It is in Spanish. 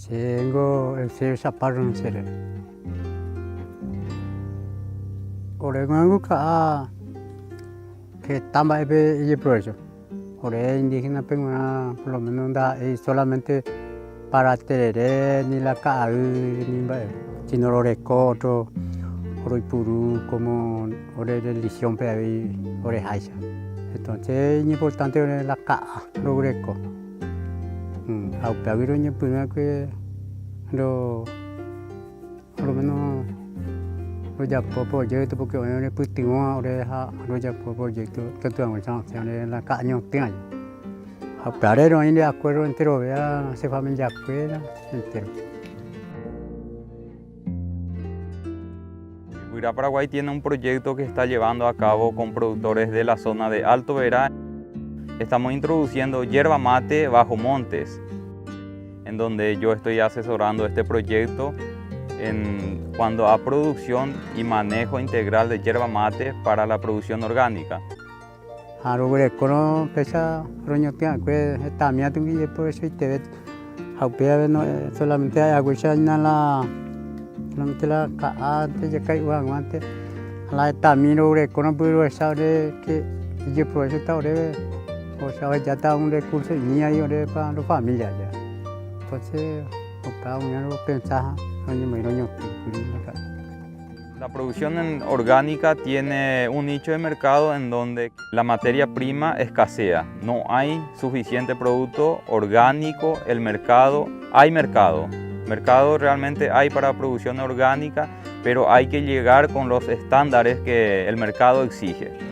Tengo el ser chaparro en serio. Oregongo que tamba y proceso. Ore indígena penguna por lo menos da solamente para tener ni la cae ni sino orecoto, oroipuru como ore religión pe ore haisha. Entonces es importante la cae, lo greco. Aunque ni puna que lo por lo menos lo ya por proyecto porque hoy no puedo oreja lo ya por proyecto que tú hagas chance en la caña tiene pero ahí de acuerdo entero vea se familia acuerda entero. Huirá Paraguay tiene un proyecto que está llevando a cabo con productores de la zona de Alto Verá. Estamos introduciendo yerba mate bajo montes, en donde yo estoy asesorando este proyecto en cuanto a producción y manejo integral de yerba mate para la producción orgánica. Lo greco no pesa roño que está mía tú y por eso te ves solamente hay agua solamente la antes ya cae antes la tamino greco no puedo saber que yo por eso está ahora o sea ya está un recurso y ni hay ahora para la familia ya. Entonces cada uno pensaba La producción orgánica tiene un nicho de mercado en donde la materia prima escasea. No hay suficiente producto orgánico, hay mercado. Mercado realmente hay para producción orgánica, pero hay que llegar con los estándares que el mercado exige.